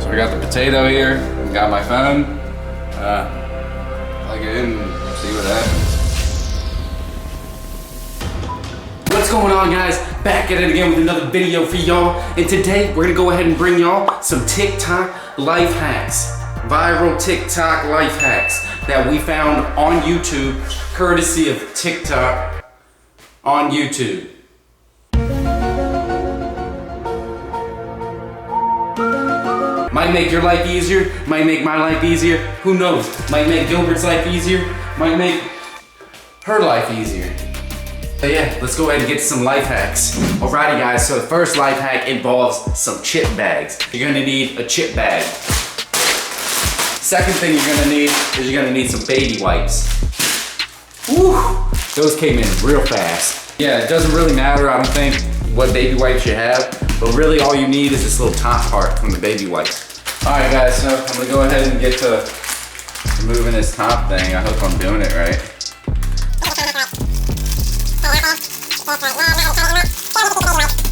So we got the potato here, we got my phone. Plug it in and see what happens. What's going on, guys? Back at it again with another video for y'all. And today we're gonna go ahead and bring y'all some TikTok life hacks. Viral TikTok life hacks that we found on YouTube, courtesy of TikTok on YouTube. Might make your life easier, might make my life easier, who knows? Might make Gilbert's life easier, might make her life easier. But yeah, let's go ahead and get some life hacks. Alrighty guys, so the first life hack involves some chip bags. You're gonna need a chip bag. Second thing you're gonna need is you're gonna need some baby wipes. Woo, those came in real fast. Yeah, it doesn't really matter, I don't think, what baby wipes you have, but really all you need is this little top part from the baby wipes. Alright guys, so I'm gonna go ahead and get to removing this top thing. I hope I'm doing it right.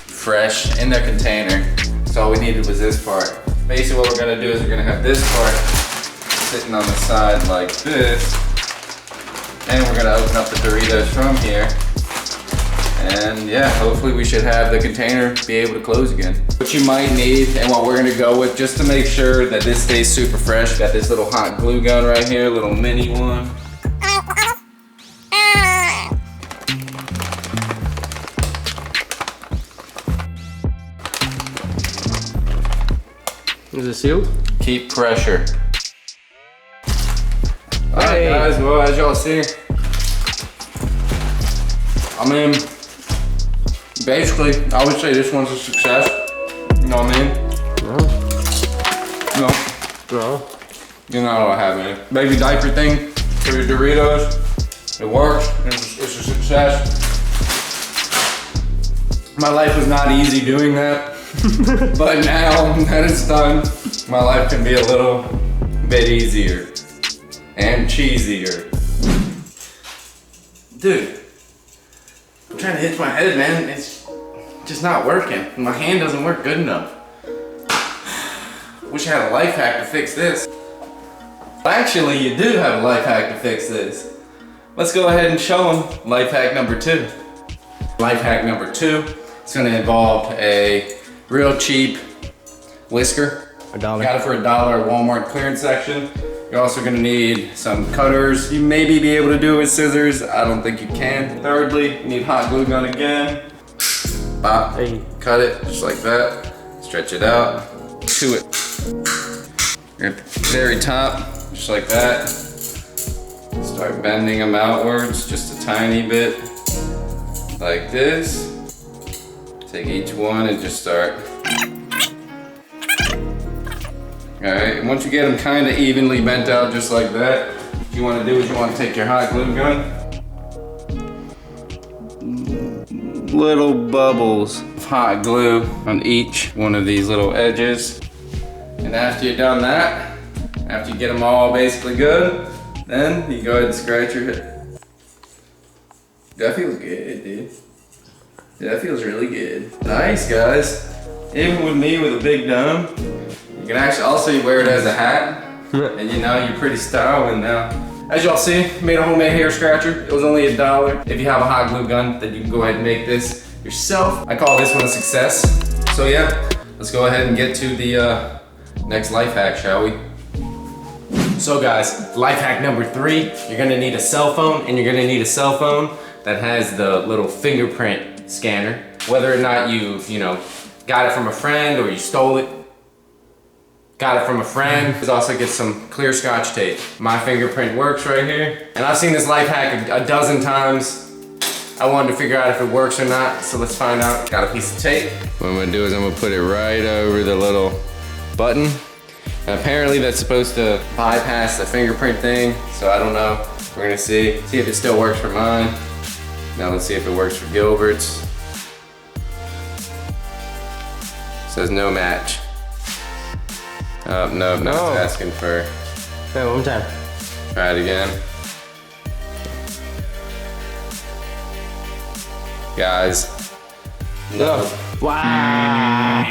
Fresh in their container. So all we needed was this part. Basically what we're gonna do is we're gonna have this part sitting on the side like this. And we're gonna open up the Doritos from here. And yeah, hopefully we should have the container be able to close again. What you might need and what we're gonna go with just to make sure that this stays super fresh, got this little hot glue gun right here, little mini one. Is it sealed? Keep pressure. Alright guys, well as y'all see, I mean, basically, I would say this one's a success. You know what I mean? No. You're not allowed to have any. Baby diaper thing for your Doritos. It works. It's a success. My life was not easy doing that. But now that it's done, my life can be a little bit easier and cheesier. Dude, I'm trying to hit my head, man. It's just not working. My hand doesn't work good enough. Wish I had a life hack to fix this. Actually, you do have a life hack to fix this. Let's go ahead and show them life hack number 2. Life hack number 2 is going to involve a real cheap whisker. $1. Got it for $1 at Walmart clearance section. You're also gonna need some cutters. You maybe be able to do it with scissors. I don't think you can. Thirdly, you need hot glue gun again. Bop, cut it just like that. Stretch it out to it. You're at the very top, just like that. Start bending them outwards just a tiny bit, like this. Take each one and just start. Alright, and once you get them kind of evenly bent out just like that, what you want to do is you want to take your hot glue gun. Little bubbles of hot glue on each one of these little edges. And after you've done that, after you get them all basically good, then you go ahead and scratch your head. That feels good, dude. That feels really good. Nice, guys. Even with me with a big dome, you can actually also wear it as a hat. And you know, you're pretty styling now. As y'all see, made a homemade hair scratcher. It was only $1. If you have a hot glue gun, then you can go ahead and make this yourself. I call this one a success. So yeah, let's go ahead and get to the next life hack, shall we? So guys, life hack number 3, you're gonna need a cell phone, and you're gonna need a cell phone that has the little fingerprint scanner. Whether or not you know, got it from a friend or you stole it, got it from a friend. Let's also get some clear Scotch tape. My fingerprint works right here. And I've seen this life hack a dozen times. I wanted to figure out if it works or not, so let's find out. Got a piece of tape. What I'm gonna do is I'm gonna put it right over the little button. And apparently that's supposed to bypass the fingerprint thing, so I don't know. We're gonna see if it still works for mine. Now let's see if it works for Gilbert's. Says no match. Oh, no, it's asking for. Wait, one more time. Try it again. Guys, No. Wow.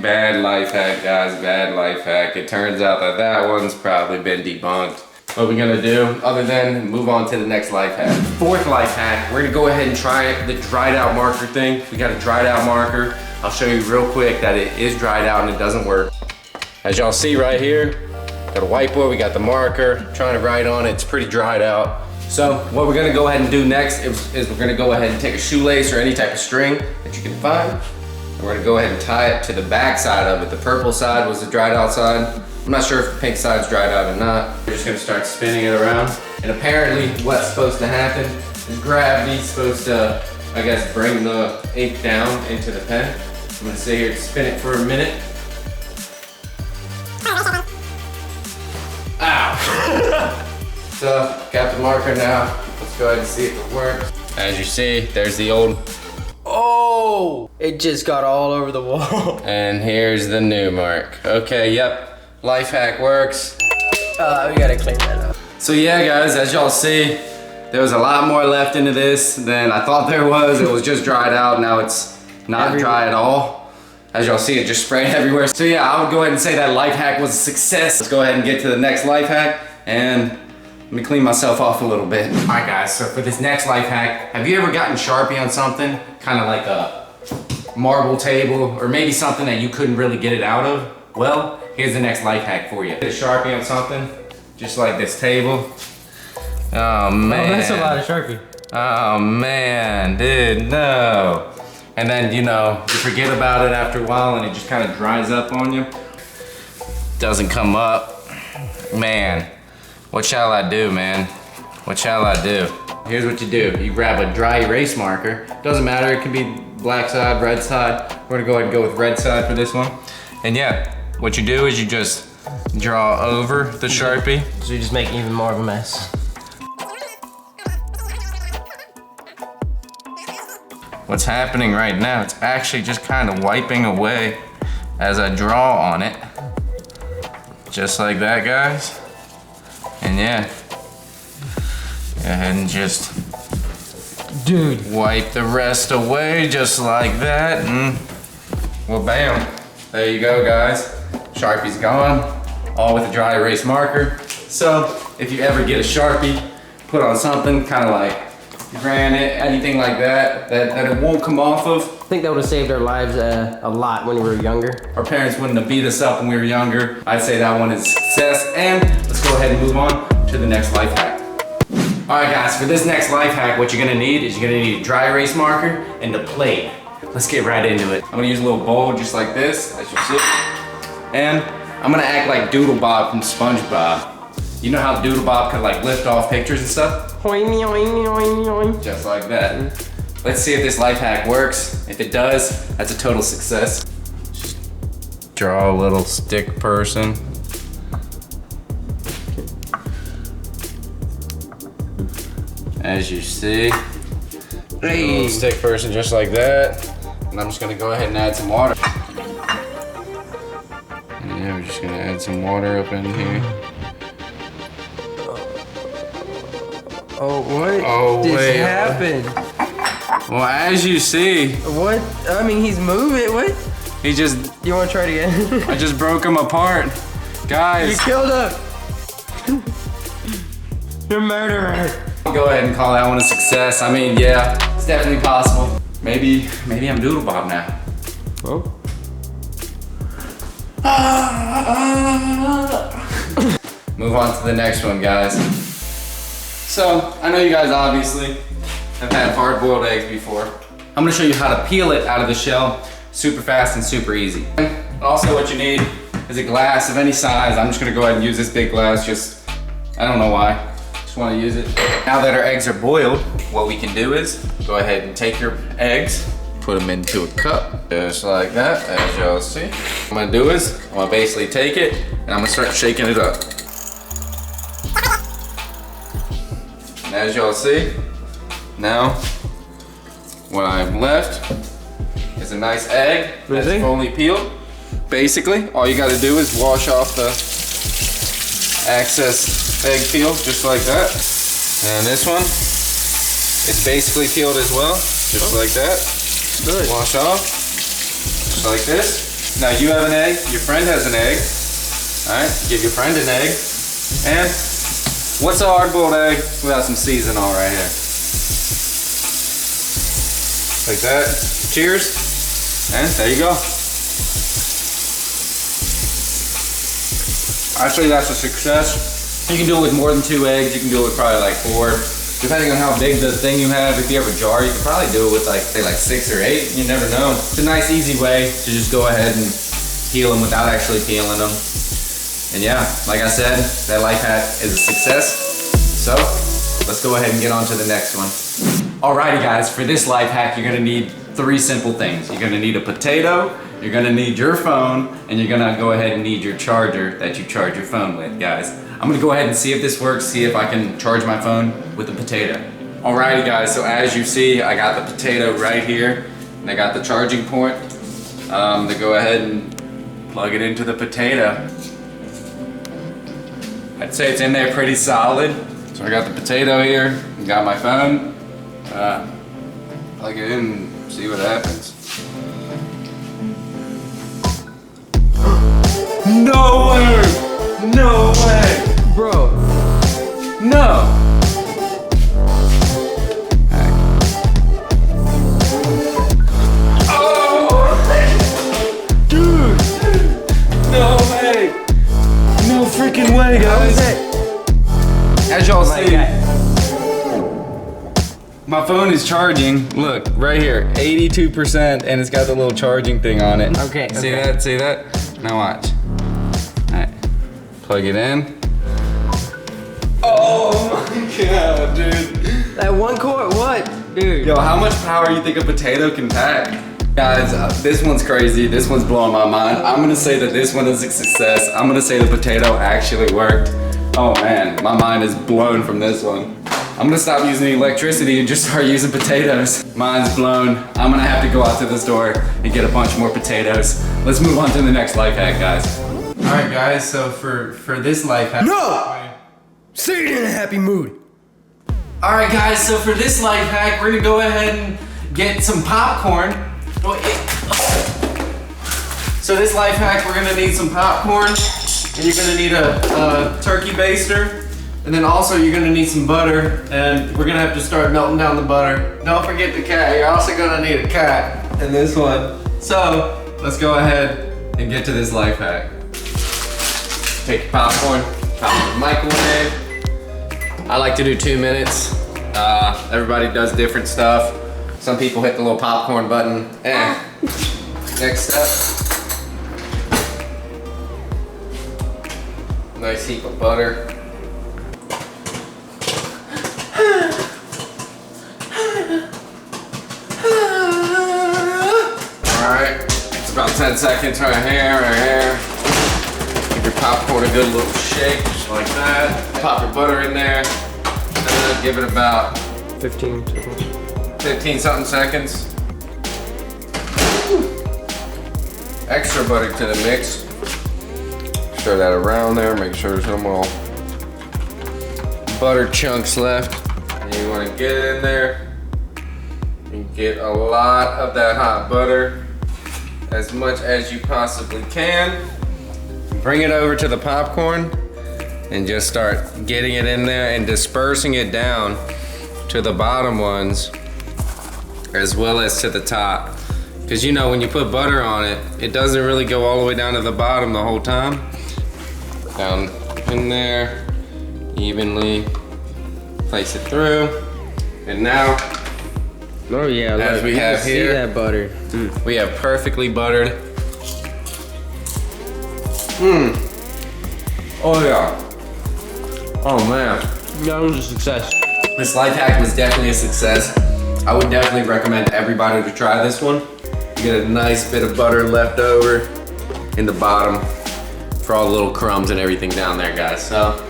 Bad life hack, guys, bad life hack. It turns out that that one's probably been debunked. What are we gonna do other than move on to the next life hack? Fourth life hack, we're gonna go ahead and try the dried out marker thing. We got a dried out marker. I'll show you real quick that it is dried out and it doesn't work. As y'all see right here, got a whiteboard, we got the marker, trying to write on it, it's pretty dried out. So what we're gonna go ahead and do next is we're gonna go ahead and take a shoelace or any type of string that you can find. And we're gonna go ahead and tie it to the back side of it. The purple side was the dried out side. I'm not sure if the pink side's dried out or not. We're just gonna start spinning it around. And apparently what's supposed to happen is gravity's supposed to, I guess, bring the ink down into the pen. I'm gonna sit here and spin it for a minute. Ow! So, got the marker now. Let's go ahead and see if it works. As you see, there's the old. Oh! It just got all over the wall. And here's the new mark. Okay, yep. Life hack works. We gotta clean that up. So yeah, guys, as y'all see, there was a lot more left into this than I thought there was. It was just dried out. Now it's not dry at all. As y'all see, it just sprayed everywhere. So yeah, I would go ahead and say that life hack was a success. Let's go ahead and get to the next life hack and let me clean myself off a little bit. All right, guys, so for this next life hack, have you ever gotten Sharpie on something? Kind of like a marble table or maybe something that you couldn't really get it out of? Well, here's the next life hack for you. Get a Sharpie on something, just like this table. Oh man. Oh, that's a lot of Sharpie. Oh man, dude, no. And then, you know, you forget about it after a while and it just kind of dries up on you. Doesn't come up. Man, what shall I do, man? What shall I do? Here's what you do. You grab a dry erase marker. Doesn't matter, it can be black side, red side. We're gonna go ahead and go with red side for this one. And yeah, what you do is you just draw over the Sharpie. So you just make even more of a mess. What's happening right now, it's actually just kind of wiping away as I draw on it. Just like that, guys. And yeah, go ahead and just Dude. wipe the rest away just like that. And well, bam. There you go, guys. Sharpie's gone, all with a dry erase marker. So if you ever get a Sharpie, put on something kind of like granite, anything like that it won't come off of. I think that would have saved our lives a lot when we were younger. Our parents wouldn't have beat us up when we were younger. I'd say that one is a success. And let's go ahead and move on to the next life hack. All right, guys, for this next life hack, what you're gonna need is you're gonna need a dry erase marker and a plate. Let's get right into it. I'm gonna use a little bowl just like this, as you see. And I'm gonna act like Doodle Bob from SpongeBob. You know how Doodle Bob could like lift off pictures and stuff? Just like that. Let's see if this life hack works. If it does, that's a total success. Just draw a little stick person. As you see, a little stick person just like that. And I'm just gonna go ahead and add some water. And yeah, we're just gonna add some water up in here. Oh, what wait, just happened? Well, as you see, What? I mean, he's moving. What? he just, You want to try it again? I just broke him apart. Guys, You killed him. You're a murderer. go ahead and call that one a success. I mean, yeah, it's definitely possible. Maybe I'm Doodle Bob now. Oh. Move on to the next one, guys. So, I know you guys obviously have had hard-boiled eggs before. I'm gonna show you how to peel it out of the shell super fast and super easy. And also what you need is a glass of any size. I'm just gonna go ahead and use this big glass, just, I don't know why. Just wanna use it. Now that our eggs are boiled, what we can do is go ahead and take your eggs, put them into a cup, just like that, as y'all see. What I'm gonna do is, I'm gonna basically take it, and I'm gonna start shaking it up. And as y'all see, now what I've left is a nice egg that's fully peeled. Basically, all you gotta do is wash off the excess egg peel, just like that. And this one, it's basically peeled as well, just like that. Good. Wash off, just like this. Now you have an egg, your friend has an egg. All right, give your friend an egg. And what's a hard-boiled egg without some seasoning all right here? Like that. Cheers. And there you go. Actually, that's a success. You can do it with more than 2 eggs. You can do it with probably like 4. Depending on how big the thing you have. If you have a jar, you can probably do it with like, say like 6 or 8. You never know. It's a nice, easy way to just go ahead and peel them without actually peeling them. And yeah, like I said, that life hack is a success. So let's go ahead and get on to the next one. Alrighty guys, for this life hack, you're gonna need 3 simple things. You're gonna need a potato, you're gonna need your phone, and you're gonna go ahead and need your charger that you charge your phone with, guys. I'm gonna go ahead and see if this works, see if I can charge my phone with a potato. Alrighty guys, so as you see, I got the potato right here, and I got the charging port to go ahead and plug it into the potato. I'd say it's in there pretty solid. So I got the potato here, got my phone. Plug it in and see what happens. No way! No way! Bro. No! Oh! Dude! No way! No freaking way, guys! As y'all see, my phone is charging. Look, right here, 82%, and it's got the little charging thing on it. Okay. See that? See that? Now watch. Alright. Plug it in. Oh my god, dude. That 1 quart, what? Dude. Yo, how much power you think a potato can pack? Guys, this one's crazy. This one's blowing my mind. I'm gonna say that this one is a success. I'm gonna say the potato actually worked. Oh man, my mind is blown from this one. I'm gonna stop using electricity and just start using potatoes. Mine's blown. I'm gonna have to go out to the store and get a bunch more potatoes. Let's move on to the next life hack, guys. All right, guys, so for this life hack. No! Say it in a happy mood. All right, guys, so for this life hack, we're gonna go ahead and get some popcorn. So this life hack, we're gonna need some popcorn, and you're gonna need a turkey baster, and then also you're gonna need some butter, and we're gonna have to start melting down the butter. Don't forget the cat. You're also gonna need a cat in this one. So let's go ahead and get to this life hack. Take your popcorn, pop it in the microwave. I like to do 2 minutes. Everybody does different stuff. Some people hit the little popcorn button. Next step. Nice heap of butter. Alright, it's about 10 seconds right here, Give your popcorn a good little shake, just like that. Pop your butter in there. Give it about 15 seconds. 15 something seconds. Extra butter to the mix. Stir that around there, make sure there's no more butter chunks left. And you want to get it in there. You get a lot of that hot butter, as much as you possibly can. Bring it over to the popcorn and just start getting it in there and dispersing it down to the bottom ones as well as to the top. Because you know, when you put butter on it, it doesn't really go all the way down to the bottom the whole time. Down in there, evenly place it through. And now, Oh yeah, as we have see here, that butter. we have perfectly buttered. Oh yeah. Oh man. That was a success. This life hack was definitely a success. I would definitely recommend everybody to try this one. You get a nice bit of butter left over in the bottom for all the little crumbs and everything down there, guys. So,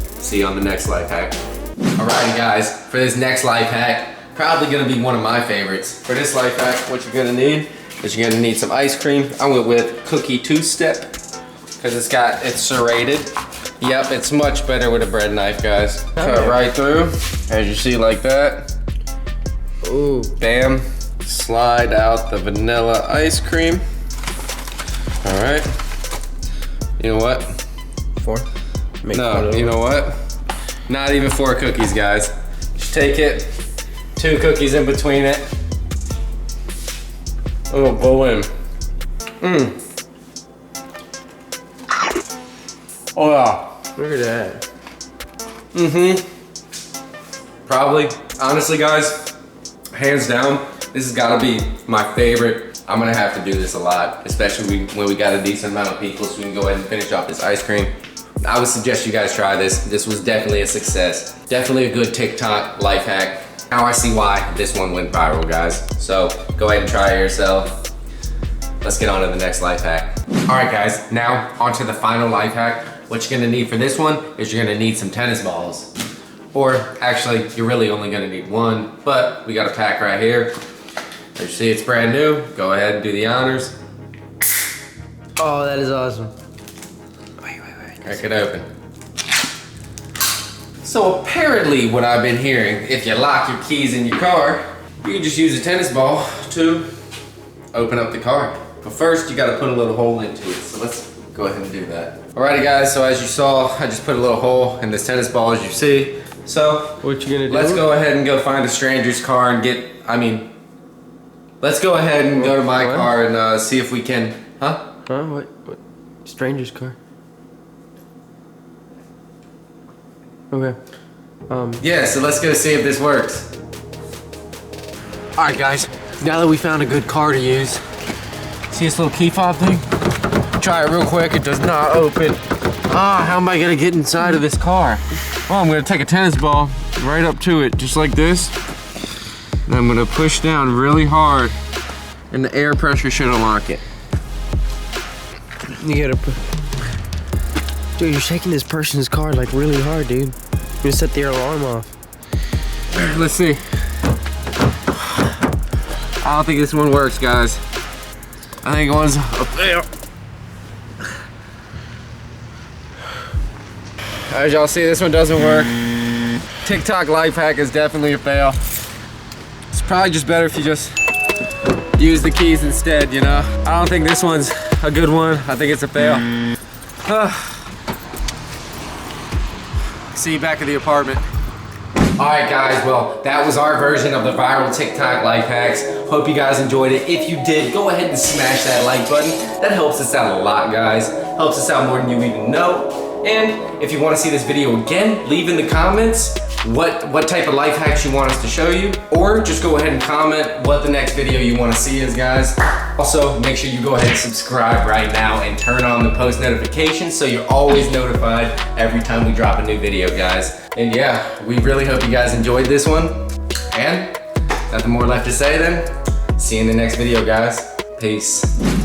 see you on the next life hack. Alrighty guys, for this next life hack, probably gonna be one of my favorites. For this life hack, what you're gonna need is you're gonna need some ice cream. I went with cookie two-step because it's serrated. Yep, it's much better with a bread knife, guys. Cut right through, as you see, like that. Ooh. Bam. slide out the vanilla ice cream. All right. You know what? 4? No, you know what? Not even 4 cookies, guys. Just take it, 2 cookies in between it. Oh, go in. Oh yeah. Look at that. Probably, honestly guys, hands down, this has gotta be my favorite. I'm gonna have to do this a lot, especially when we got a decent amount of people, so we can go ahead and finish off this ice cream. I would suggest you guys try this. This was definitely a success. Definitely a good TikTok life hack. Now I see why this one went viral, guys. So go ahead and try it yourself. Let's get on to the next life hack. All right guys, now on to the final life hack. What you're gonna need for this one is you're gonna need some tennis balls. Or actually, you're really only gonna need 1, but we got a pack right here. As you see, it's brand new. Go ahead and do the honors. Oh, that is awesome. Wait. Crack it open. So apparently what I've been hearing, if you lock your keys in your car, you can just use a tennis ball to open up the car. But first, you gotta put a little hole into it. So let's go ahead and do that. Alrighty guys, so as you saw, I just put a little hole in this tennis ball, as you see. So, What you gonna do? let's go ahead and go find a stranger's car and let's go ahead and go to my What? car and see if we can, huh? Huh? What? Stranger's car. Okay. Yeah, so let's go see if this works. Alright guys, now that we found a good car to use, see this little key fob thing? Try it real quick, it does not open. How am I gonna get inside of this car? Well, I'm gonna take a tennis ball right up to it, just like this. And I'm gonna push down really hard, and the air pressure should unlock it. You gotta dude, you're shaking this person's car like really hard, dude. You're gonna set the alarm off. Let's see. I don't think this one works, guys. I think one's a fail. As y'all see, this one doesn't work. TikTok life hack is definitely a fail. It's probably just better if you just use the keys instead, you know? I don't think this one's a good one. I think it's a fail. See you back at the apartment. All right guys, well, that was our version of the viral TikTok life hacks. Hope you guys enjoyed it. If you did, go ahead and smash that like button. That helps us out a lot, guys. Helps us out more than you even know. And if you want to see this video again, leave in the comments what type of life hacks you want us to show you, or just go ahead and comment what the next video you want to see is, guys. Also, make sure you go ahead and subscribe right now and turn on the post notifications so you're always notified every time we drop a new video, guys. And yeah, we really hope you guys enjoyed this one. And nothing more left to say then. See you in the next video, guys. Peace.